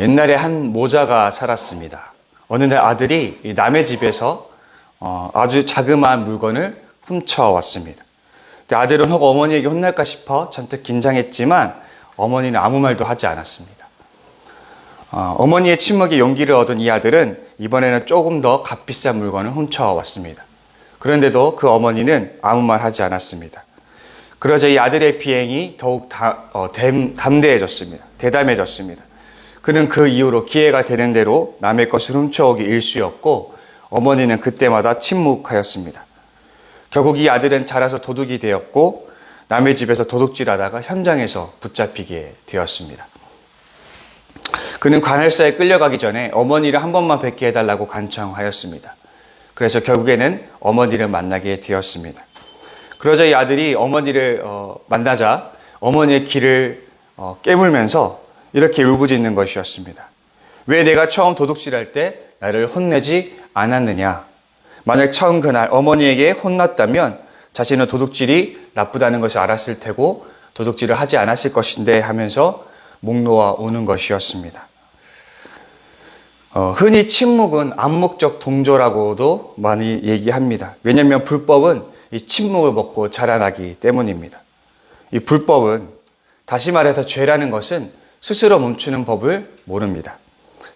옛날에 한 모자가 살았습니다. 어느 날 아들이 남의 집에서 아주 자그마한 물건을 훔쳐왔습니다. 아들은 혹 어머니에게 혼날까 싶어 잔뜩 긴장했지만 어머니는 아무 말도 하지 않았습니다. 어머니의 침묵에 용기를 얻은 이 아들은 이번에는 조금 더 값비싼 물건을 훔쳐왔습니다. 그런데도 그 어머니는 아무 말 하지 않았습니다. 그러자 이 아들의 비행이 더욱 담대해졌습니다. 대담해졌습니다. 그는 그 이후로 기회가 되는 대로 남의 것을 훔쳐오기 일쑤였고 어머니는 그때마다 침묵하였습니다. 결국 이 아들은 자라서 도둑이 되었고 남의 집에서 도둑질하다가 현장에서 붙잡히게 되었습니다. 그는 관할사에 끌려가기 전에 어머니를 한 번만 뵙게 해달라고 간청하였습니다. 그래서 결국에는 어머니를 만나게 되었습니다. 그러자 이 아들이 어머니를 만나자 어머니의 귀를 깨물면서 이렇게 울부짖는 것이었습니다. 왜 내가 처음 도둑질할 때 나를 혼내지 않았느냐? 만약 처음 그날 어머니에게 혼났다면 자신은 도둑질이 나쁘다는 것을 알았을 테고 도둑질을 하지 않았을 것인데 하면서 목 놓아 우는 것이었습니다. 흔히 침묵은 암묵적 동조라고도 많이 얘기합니다. 왜냐하면 불법은 이 침묵을 먹고 자라나기 때문입니다. 이 불법은, 다시 말해서 죄라는 것은 스스로 멈추는 법을 모릅니다.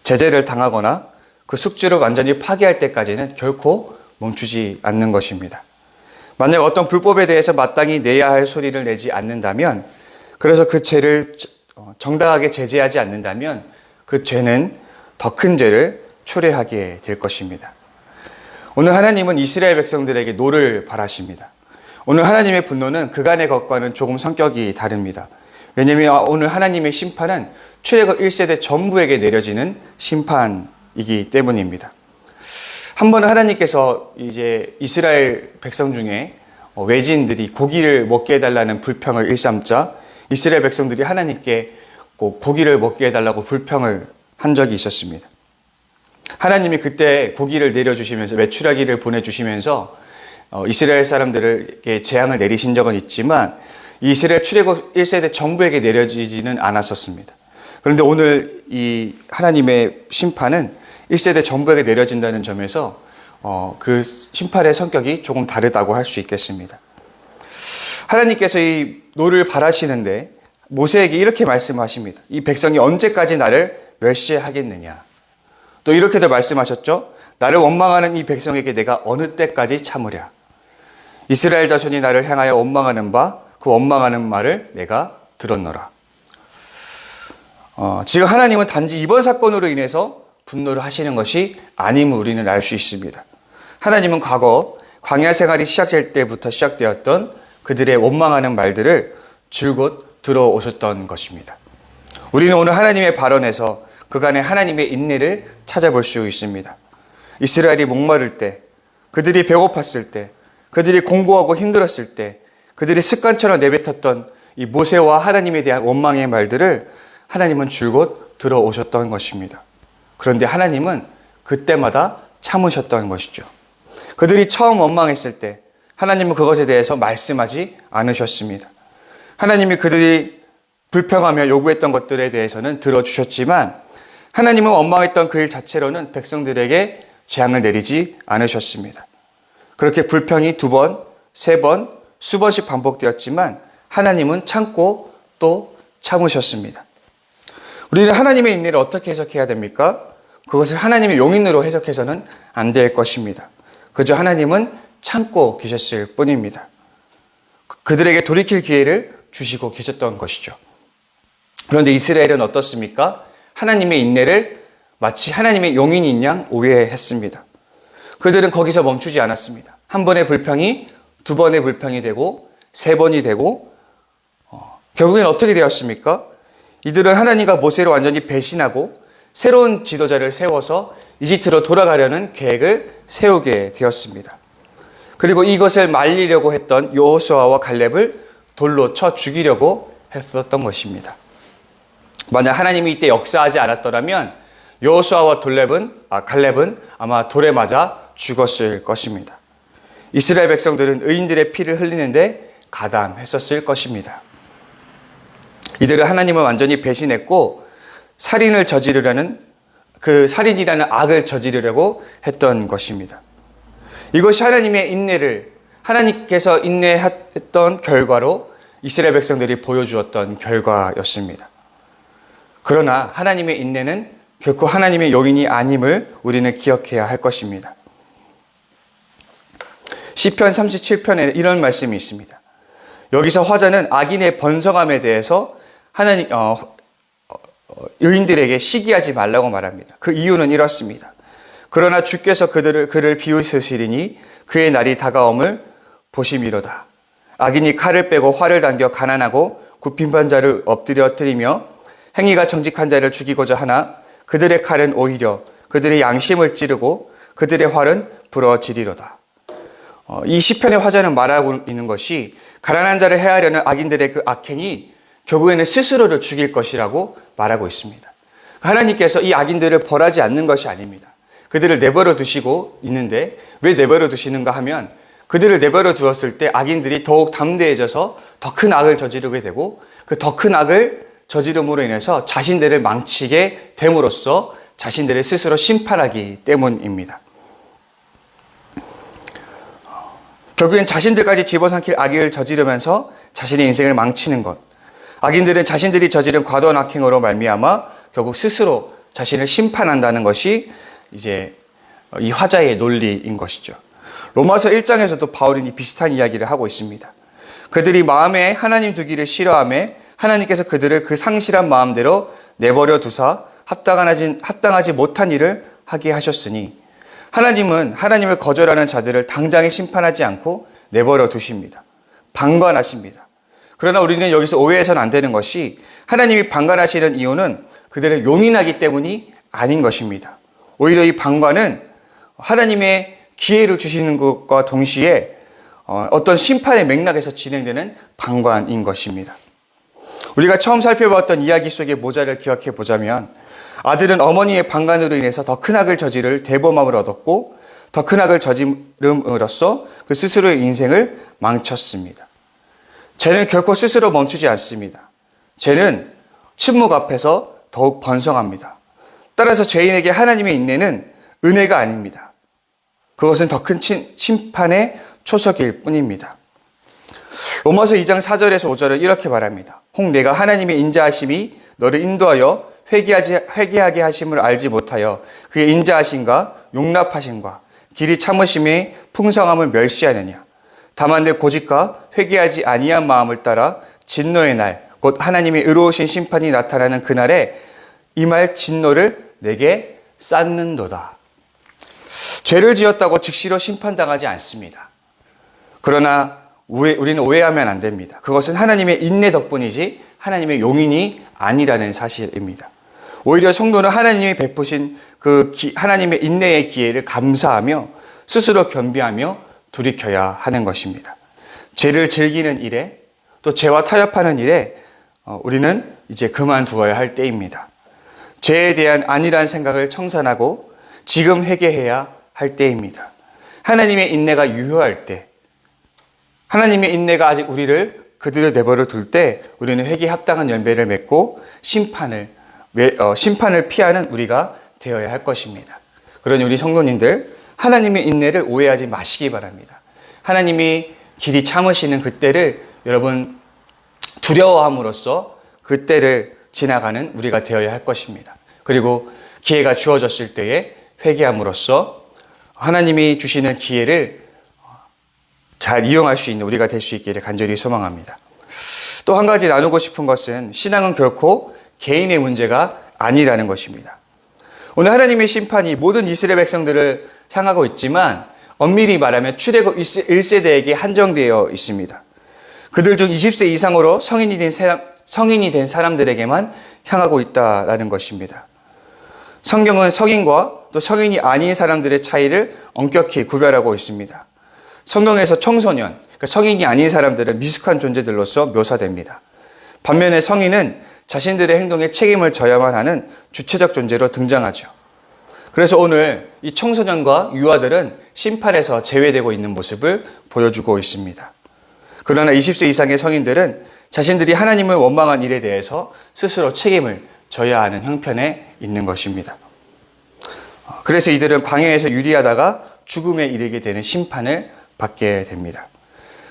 제재를 당하거나 그 숙주를 완전히 파괴할 때까지는 결코 멈추지 않는 것입니다. 만약 어떤 불법에 대해서 마땅히 내야 할 소리를 내지 않는다면, 그래서 그 죄를 정당하게 제재하지 않는다면 그 죄는 더 큰 죄를 초래하게 될 것입니다. 오늘 하나님은 이스라엘 백성들에게 노를 바라십니다. 오늘 하나님의 분노는 그간의 것과는 조금 성격이 다릅니다. 왜냐하면 오늘 하나님의 심판은 출애굽 1세대 전부에게 내려지는 심판이기 때문입니다. 한 번은 하나님께서 이제 이스라엘 백성 중에 외지인들이 고기를 먹게 해달라는 불평을 일삼자 이스라엘 백성들이 하나님께 꼭 고기를 먹게 해달라고 불평을 한 적이 있었습니다. 하나님이 그때 고기를 내려주시면서 메추라기를 보내주시면서 이스라엘 사람들에게 재앙을 내리신 적은 있지만 이스라엘 출애굽 1세대 전부에게 내려지지는 않았었습니다. 그런데 오늘 이 하나님의 심판은 1세대 전부에게 내려진다는 점에서 그 심판의 성격이 조금 다르다고 할 수 있겠습니다. 하나님께서 이 노를 바라시는데 모세에게 이렇게 말씀하십니다. 이 백성이 언제까지 나를 멸시하겠느냐. 또 이렇게도 말씀하셨죠. 나를 원망하는 이 백성에게 내가 어느 때까지 참으랴. 이스라엘 자손이 나를 향하여 원망하는 바 그 원망하는 말을 내가 들었노라. 지금 하나님은 단지 이번 사건으로 인해서 분노를 하시는 것이 아님을 우리는 알 수 있습니다. 하나님은 과거 광야 생활이 시작될 때부터 시작되었던 그들의 원망하는 말들을 줄곧 들어오셨던 것입니다. 우리는 오늘 하나님의 발언에서 그간의 하나님의 인내를 찾아볼 수 있습니다. 이스라엘이 목마를 때, 그들이 배고팠을 때, 그들이 공고하고 힘들었을 때, 그들이 습관처럼 내뱉었던 이 모세와 하나님에 대한 원망의 말들을 하나님은 줄곧 들어오셨던 것입니다. 그런데 하나님은 그때마다 참으셨던 것이죠. 그들이 처음 원망했을 때 하나님은 그것에 대해서 말씀하지 않으셨습니다. 하나님이 그들이 불평하며 요구했던 것들에 대해서는 들어주셨지만 하나님은 원망했던 그 일 자체로는 백성들에게 재앙을 내리지 않으셨습니다. 그렇게 불평이 2번, 3번, 수번씩 반복되었지만 하나님은 참고 또 참으셨습니다. 우리는 하나님의 인내를 어떻게 해석해야 됩니까? 그것을 하나님의 용인으로 해석해서는 안 될 것입니다. 그저 하나님은 참고 계셨을 뿐입니다. 그들에게 돌이킬 기회를 주시고 계셨던 것이죠. 그런데 이스라엘은 어떻습니까? 하나님의 인내를 마치 하나님의 용인인 양 오해했습니다. 그들은 거기서 멈추지 않았습니다. 한 번의 불평이 2번의 불평이 되고 3번이 되고 결국엔 어떻게 되었습니까? 이들은 하나님과 모세를 완전히 배신하고 새로운 지도자를 세워서 이집트로 돌아가려는 계획을 세우게 되었습니다. 그리고 이것을 말리려고 했던 여호수아와 갈렙을 돌로 쳐 죽이려고 했었던 것입니다. 만약 하나님이 이때 역사하지 않았더라면 여호수아와 갈렙은 아마 돌에 맞아 죽었을 것입니다. 이스라엘 백성들은 의인들의 피를 흘리는데 가담했었을 것입니다. 이들은 하나님을 완전히 배신했고 살인을 저지르려는 그 살인이라는 악을 저지르려고 했던 것입니다. 이것이 하나님께서 인내했던 결과로 이스라엘 백성들이 보여주었던 결과였습니다. 그러나 하나님의 인내는 결코 하나님의 용인이 아님을 우리는 기억해야 할 것입니다. 시편 37편에 이런 말씀이 있습니다. 여기서 화자는 악인의 번성함에 대해서 의인들에게 시기하지 말라고 말합니다. 그 이유는 이렇습니다. 그러나 주께서 그를 비웃으시리니 그의 날이 다가옴을 보심이로다. 악인이 칼을 빼고 활을 당겨 가난하고 굽힌 자를 엎드려뜨리며 행위가 정직한 자를 죽이고자 하나 그들의 칼은 오히려 그들의 양심을 찌르고 그들의 활은 부러지리로다. 이 시편의 화자는 말하고 있는 것이 가난한 자를 해하려는 악인들의 그 악행이 결국에는 스스로를 죽일 것이라고 말하고 있습니다. 하나님께서 이 악인들을 벌하지 않는 것이 아닙니다. 그들을 내버려 두시고 있는데 왜 내버려 두시는가 하면 그들을 내버려 두었을 때 악인들이 더욱 담대해져서 더 큰 악을 저지르게 되고 그 더 큰 악을 저지름으로 인해서 자신들을 망치게 됨으로써 자신들을 스스로 심판하기 때문입니다. 결국엔 자신들까지 집어삼킬 악을 저지르면서 자신의 인생을 망치는 것. 악인들은 자신들이 저지른 과도한 악행으로 말미암아 결국 스스로 자신을 심판한다는 것이 이제 이 화자의 논리인 것이죠. 로마서 1장에서도 바울이 비슷한 이야기를 하고 있습니다. 그들이 마음에 하나님 두기를 싫어하며 하나님께서 그들을 그 상실한 마음대로 내버려 두사 합당하지 못한 일을 하게 하셨으니 하나님은 하나님을 거절하는 자들을 당장에 심판하지 않고 내버려 두십니다. 방관하십니다. 그러나 우리는 여기서 오해해서는 안 되는 것이 하나님이 방관하시는 이유는 그들을 용인하기 때문이 아닌 것입니다. 오히려 이 방관은 하나님의 기회를 주시는 것과 동시에 어떤 심판의 맥락에서 진행되는 방관인 것입니다. 우리가 처음 살펴봤던 이야기 속의 모자를 기억해 보자면 아들은 어머니의 방관으로 인해서 더 큰 악을 저지를 대범함을 얻었고 더 큰 악을 저지름으로써 그 스스로의 인생을 망쳤습니다. 죄는 결코 스스로 멈추지 않습니다. 죄는 침묵 앞에서 더욱 번성합니다. 따라서 죄인에게 하나님의 인내는 은혜가 아닙니다. 그것은 더 큰 심판의 초석일 뿐입니다. 로마서 2장 4절에서 5절은 이렇게 말합니다. 혹 내가 하나님의 인자하심이 너를 인도하여 회개하게 하심을 알지 못하여 그의 인자하심과 용납하심과 길이 참으심의 풍성함을 멸시하느냐. 다만 내 고집과 회개하지 아니한 마음을 따라 진노의 날, 곧 하나님의 의로우신 심판이 나타나는 그날에 임할 진노를 내게 쌓는도다. 죄를 지었다고 즉시로 심판당하지 않습니다. 그러나 우리는 오해하면 안 됩니다. 그것은 하나님의 인내 덕분이지 하나님의 용인이 아니라는 사실입니다. 오히려 성도는 하나님이 베푸신 하나님의 인내의 기회를 감사하며 스스로 겸비하며 돌이켜야 하는 것입니다. 죄를 즐기는 일에 또 죄와 타협하는 일에 우리는 이제 그만두어야 할 때입니다. 죄에 대한 안일한 생각을 청산하고 지금 회개해야 할 때입니다. 하나님의 인내가 유효할 때, 하나님의 인내가 아직 그들을 내버려 둘 때 우리는 회개에 합당한 열매를 맺고 심판을 피하는 우리가 되어야 할 것입니다. 그러니 우리 성도님들 하나님의 인내를 오해하지 마시기 바랍니다. 하나님이 길이 참으시는 그때를 여러분 두려워함으로써 그때를 지나가는 우리가 되어야 할 것입니다. 그리고 기회가 주어졌을 때에 회개함으로써 하나님이 주시는 기회를 잘 이용할 수 있는 우리가 될 수 있기를 간절히 소망합니다. 또 한 가지 나누고 싶은 것은 신앙은 결코 개인의 문제가 아니라는 것입니다. 오늘 하나님의 심판이 모든 이스라엘 백성들을 향하고 있지만 엄밀히 말하면 출애굽 1세대에게 한정되어 있습니다. 그들 중 20세 이상으로 성인이 된 사람들에게만 향하고 있다라는 것입니다. 성경은 성인과 또 성인이 아닌 사람들의 차이를 엄격히 구별하고 있습니다. 성경에서 청소년, 그러니까 성인이 아닌 사람들은 미숙한 존재들로서 묘사됩니다. 반면에 성인은 자신들의 행동에 책임을 져야만 하는 주체적 존재로 등장하죠. 그래서 오늘 이 청소년과 유아들은 심판에서 제외되고 있는 모습을 보여주고 있습니다. 그러나 20세 이상의 성인들은 자신들이 하나님을 원망한 일에 대해서 스스로 책임을 져야 하는 형편에 있는 것입니다. 그래서 이들은 광야에서 유리하다가 죽음에 이르게 되는 심판을 받게 됩니다.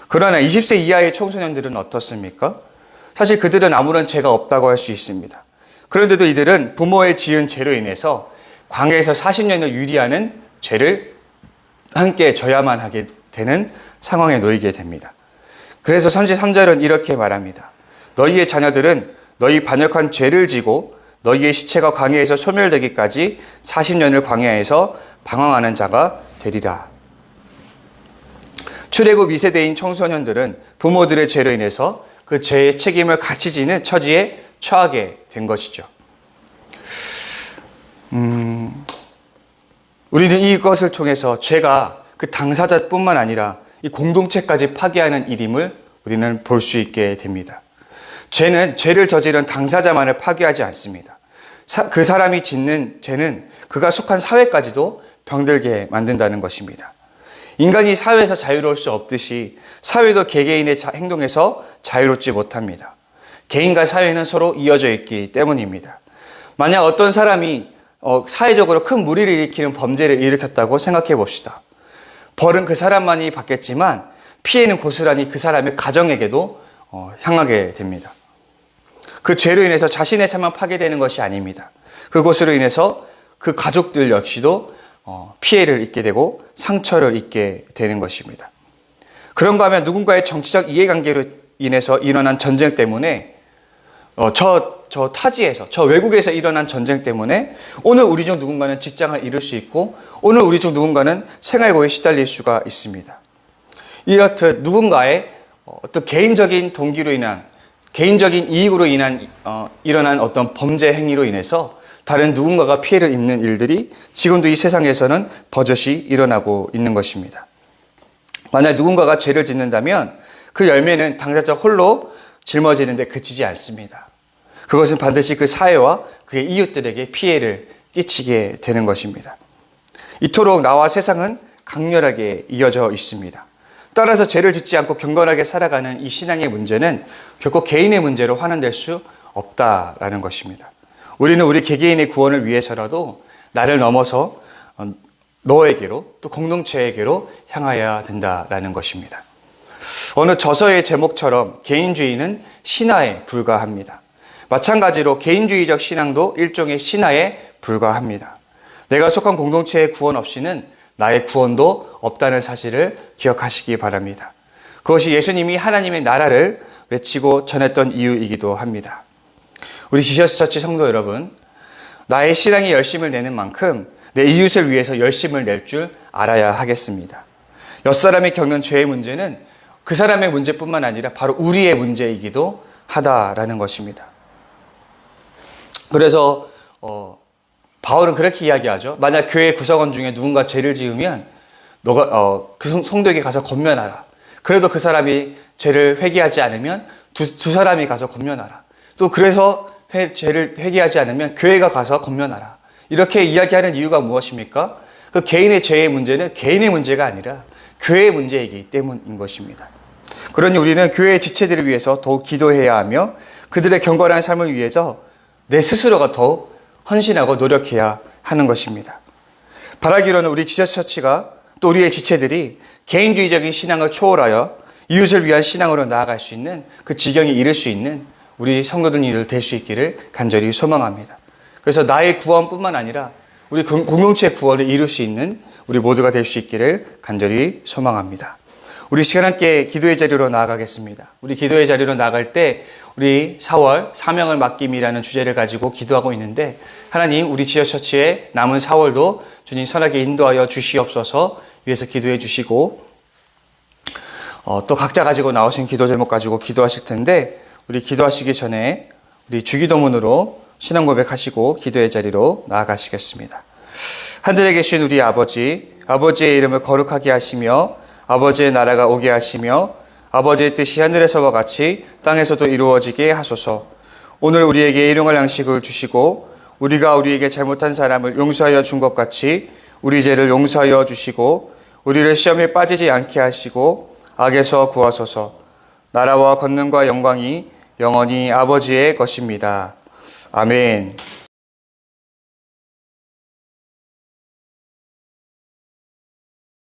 그러나 20세 이하의 청소년들은 어떻습니까? 사실 그들은 아무런 죄가 없다고 할 수 있습니다. 그런데도 이들은 부모의 지은 죄로 인해서 광야에서 40년을 유리하는 죄를 함께 져야만 하게 되는 상황에 놓이게 됩니다. 그래서 33절은 이렇게 말합니다. 너희의 자녀들은 너희 반역한 죄를 지고 너희의 시체가 광야에서 소멸되기까지 40년을 광야에서 방황하는 자가 되리라. 출애굽 2세대인 청소년들은 부모들의 죄로 인해서 그 죄의 책임을 같이 지는 처지에 처하게 된 것이죠. 우리는 이것을 통해서 죄가 그 당사자뿐만 아니라 이 공동체까지 파괴하는 일임을 우리는 볼 수 있게 됩니다. 죄는 죄를 저지른 당사자만을 파괴하지 않습니다. 그 사람이 짓는 죄는 그가 속한 사회까지도 병들게 만든다는 것입니다. 인간이 사회에서 자유로울 수 없듯이 사회도 개개인의 행동에서 자유롭지 못합니다. 개인과 사회는 서로 이어져 있기 때문입니다. 만약 어떤 사람이 사회적으로 큰 무리를 일으키는 범죄를 일으켰다고 생각해 봅시다. 벌은 그 사람만이 받겠지만 피해는 고스란히 그 사람의 가정에게도 향하게 됩니다. 그 죄로 인해서 자신의 삶만 파괴되는 것이 아닙니다. 그것으로 인해서 그 가족들 역시도 피해를 입게 되고 상처를 입게 되는 것입니다. 그런가 하면 누군가의 정치적 이해관계로 인해서 일어난 전쟁 때문에 저 타지에서, 저 외국에서 일어난 전쟁 때문에 오늘 우리 중 누군가는 직장을 잃을 수 있고 오늘 우리 중 누군가는 생활고에 시달릴 수가 있습니다. 이렇듯 누군가의 어떤 개인적인 동기로 인한, 개인적인 이익으로 인한 일어난 어떤 범죄 행위로 인해서 다른 누군가가 피해를 입는 일들이 지금도 이 세상에서는 버젓이 일어나고 있는 것입니다. 만약 누군가가 죄를 짓는다면 그 열매는 당사자 홀로 짊어지는 데 그치지 않습니다. 그것은 반드시 그 사회와 그의 이웃들에게 피해를 끼치게 되는 것입니다. 이토록 나와 세상은 강렬하게 이어져 있습니다. 따라서 죄를 짓지 않고 경건하게 살아가는 이 신앙의 문제는 결코 개인의 문제로 환원될 수 없다라는 것입니다. 우리는 우리 개개인의 구원을 위해서라도 나를 넘어서 너에게로 또 공동체에게로 향하여야 된다라는 것입니다. 어느 저서의 제목처럼 개인주의는 신화에 불과합니다. 마찬가지로 개인주의적 신앙도 일종의 신화에 불과합니다. 내가 속한 공동체의 구원 없이는 나의 구원도 없다는 사실을 기억하시기 바랍니다. 그것이 예수님이 하나님의 나라를 외치고 전했던 이유이기도 합니다. 우리 지저스 처치 성도 여러분, 나의 신앙에 열심을 내는 만큼 내 이웃을 위해서 열심을 낼 줄 알아야 하겠습니다. 옆사람이 겪는 죄의 문제는 그 사람의 문제뿐만 아니라 바로 우리의 문제이기도 하다라는 것입니다. 그래서 바울은 그렇게 이야기하죠. 만약 교회 구성원 중에 누군가 죄를 지으면 너가 그 성도에게 가서 권면하라. 그래도 그 사람이 죄를 회개하지 않으면 두 사람이 가서 권면하라. 또 그래서 죄를 회개하지 않으면 교회가 가서 권면하라. 이렇게 이야기하는 이유가 무엇입니까? 그 개인의 죄의 문제는 개인의 문제가 아니라 교회의 문제이기 때문인 것입니다. 그러니 우리는 교회의 지체들을 위해서 더욱 기도해야 하며 그들의 경건한 삶을 위해서 내 스스로가 더욱 헌신하고 노력해야 하는 것입니다. 바라기로는 우리 지저스 처치가 또 우리의 지체들이 개인주의적인 신앙을 초월하여 이웃을 위한 신앙으로 나아갈 수 있는 그 지경에 이를 수 있는 우리 성도들이 될 수 있기를 간절히 소망합니다. 그래서 나의 구원뿐만 아니라 우리 공동체의 구원을 이룰 수 있는 우리 모두가 될 수 있기를 간절히 소망합니다. 우리 시간 함께 기도의 자리로 나아가겠습니다. 우리 기도의 자리로 나아갈 때 우리 4월 사명을 맡김이라는 주제를 가지고 기도하고 있는데 하나님 우리 지어처치의 남은 4월도 주님 선하게 인도하여 주시옵소서 위해서 기도해 주시고 또 각자 가지고 나오신 기도 제목 가지고 기도하실 텐데 우리 기도하시기 전에 우리 주기도문으로 신앙 고백하시고 기도의 자리로 나아가시겠습니다. 하늘에 계신 우리 아버지, 아버지의 이름을 거룩하게 하시며 아버지의 나라가 오게 하시며 아버지의 뜻이 하늘에서와 같이 땅에서도 이루어지게 하소서. 오늘 우리에게 일용할 양식을 주시고 우리가 우리에게 잘못한 사람을 용서하여 준 것 같이 우리 죄를 용서하여 주시고 우리를 시험에 빠지지 않게 하시고 악에서 구하소서. 나라와 권능과 영광이 영원히 아버지의 것입니다. 아멘.